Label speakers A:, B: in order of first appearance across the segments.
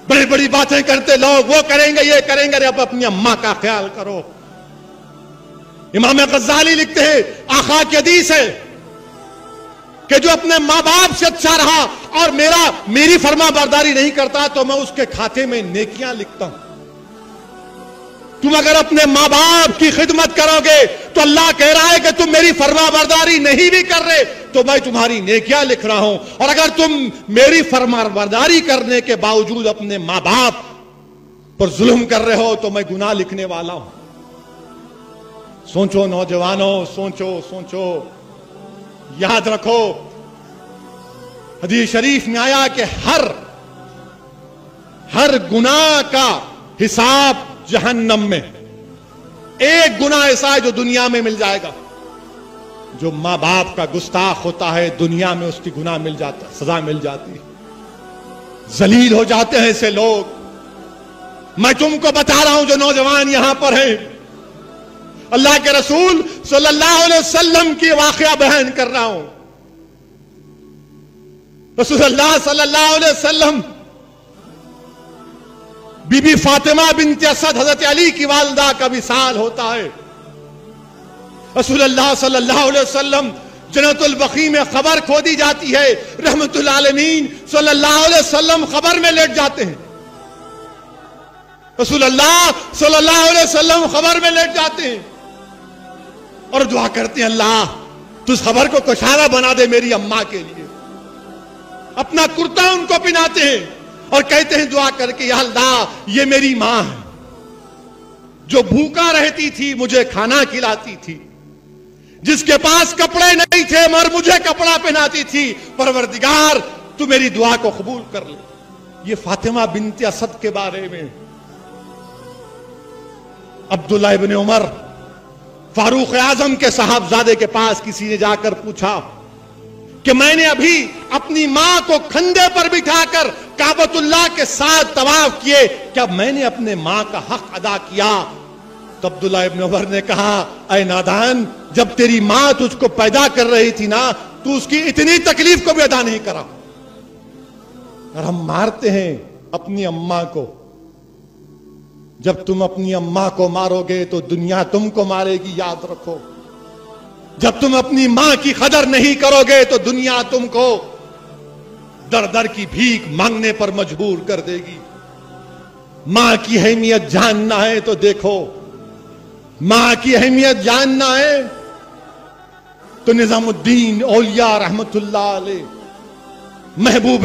A: बड़ी बड़ी बातें करते लोग, वो करेंगे ये करेंगे, अब अपनी अम्मा का ख्याल करो। इमाम गज़ाली लिखते हैं, आका की हदीस है कि जो अपने माँ बाप से अच्छा रहा और मेरी फर्मा बरदारी नहीं करता तो मैं उसके खाते में नेकियां लिखता हूं। तुम अगर अपने माँ बाप की खिदमत करोगे तो अल्लाह कह रहा है कि तुम मेरी फर्मा बरदारी नहीं भी कर रहे तो मैं तुम्हारी नेकियां लिख रहा हूं, और अगर तुम मेरी फर्मा बरदारी करने के बावजूद अपने माँ बाप पर जुल्म कर रहे हो तो मैं गुनाह लिखने वाला हूं। सोचो नौजवानों, सोचो सोचो, याद रखो, हदीस शरीफ में आया कि हर गुनाह का हिसाब जहन्नम में। एक गुनाह ऐसा है जो दुनिया में मिल जाएगा, जो मां बाप का गुस्ताख होता है दुनिया में उसकी गुनाह मिल जाता, सजा मिल जाती है, जलील हो जाते हैं ऐसे लोग। मैं तुमको बता रहा हूं जो नौजवान यहां पर हैं, अल्लाह के रसूल सल्लल्लाहु अलैहि वसल्लम की वाकया बयान कर रहा हूं। रसूलुल्लाह सल्लल्लाहु अलैहि वसल्लम बीबी फातिमा बिन्त असद हजरत अली की वालिदा का विसाल होता है। रसूलुल्लाह सल्लल्लाहु अलैहि वसल्लम जन्नतुल बकी में खबर खो दी जाती है, रहमतुल आलमीन सल्लल्लाहु अलैहि वसल्लम खबर में लेट जाते हैं। रसूलुल्लाह सल्लल्लाहु अलैहि वसल्लम खबर में लेट जाते हैं और दुआ करते हैं, अल्लाह तू इस खबर को कुशादा बना दे मेरी अम्मा के लिए। अपना कुर्ता उनको पहनाते हैं और कहते हैं दुआ करके, या अल्लाह ये मेरी मां है जो भूखा रहती थी, मुझे खाना खिलाती थी, जिसके पास कपड़े नहीं थे मगर मुझे कपड़ा पहनाती थी। परवरदिगार तू मेरी दुआ को कबूल कर ले। ये फातिमा बिन्त असद के बारे में। अब्दुल्लाह इब्न उमर फारूक आजम के साहबजादे के पास किसी ने जाकर पूछा कि मैंने अभी अपनी मां को कंधे पर बिठाकर काबतुल्लाह के साथ तवाफ किए, क्या मैंने अपने मां का हक अदा किया? तो अब्दुल्लाह इब्न उमर ने कहा, ऐ नादान, जब तेरी मां तुझको पैदा कर रही थी ना, तू उसकी इतनी तकलीफ को भी अदा नहीं करा। और हम मारते हैं अपनी अम्मा को। जब तुम अपनी अम्मा को मारोगे तो दुनिया तुमको मारेगी, याद रखो। जब तुम अपनी मां की कदर नहीं करोगे तो दुनिया तुमको दर दर की भीख मांगने पर मजबूर कर देगी। मां की अहमियत जानना है तो देखो, मां की अहमियत जानना है तो निजामुद्दीन औलिया रहमतुल्लाह अलैह, महबूब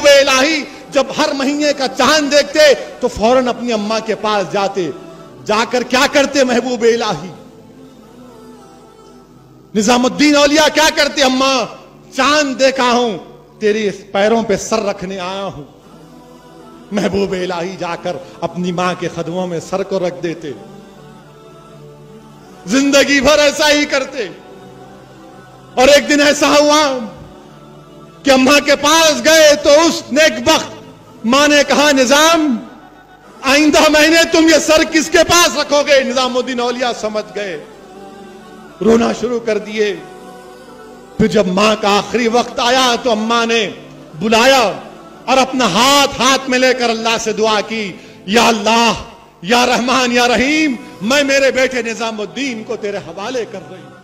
A: इलाही जब हर महीने का चांद देखते तो फौरन अपनी अम्मा के पास जाते। जाकर क्या करते महबूब इलाही? निजामुद्दीन औलिया क्या करते? अम्मा चांद देखा हूं, तेरे पैरों पे सर रखने आया हूं। महबूब इलाही जाकर अपनी मां के कदमों में सर को रख देते। जिंदगी भर ऐसा ही करते। और एक दिन ऐसा हुआ कि अम्मा के पास गए तो उस नेकबख्त मां ने कहा, निजाम आइंदा महीने तुम ये सर किसके पास रखोगे? निजामुद्दीन औलिया समझ गए, रोना शुरू कर दिए। फिर जब मां का आखिरी वक्त आया तो अम्मा ने बुलाया और अपना हाथ में लेकर अल्लाह से दुआ की, या अल्लाह, या रहमान, या रहीम, मैं मेरे बेटे निजामुद्दीन को तेरे हवाले कर रही हूं।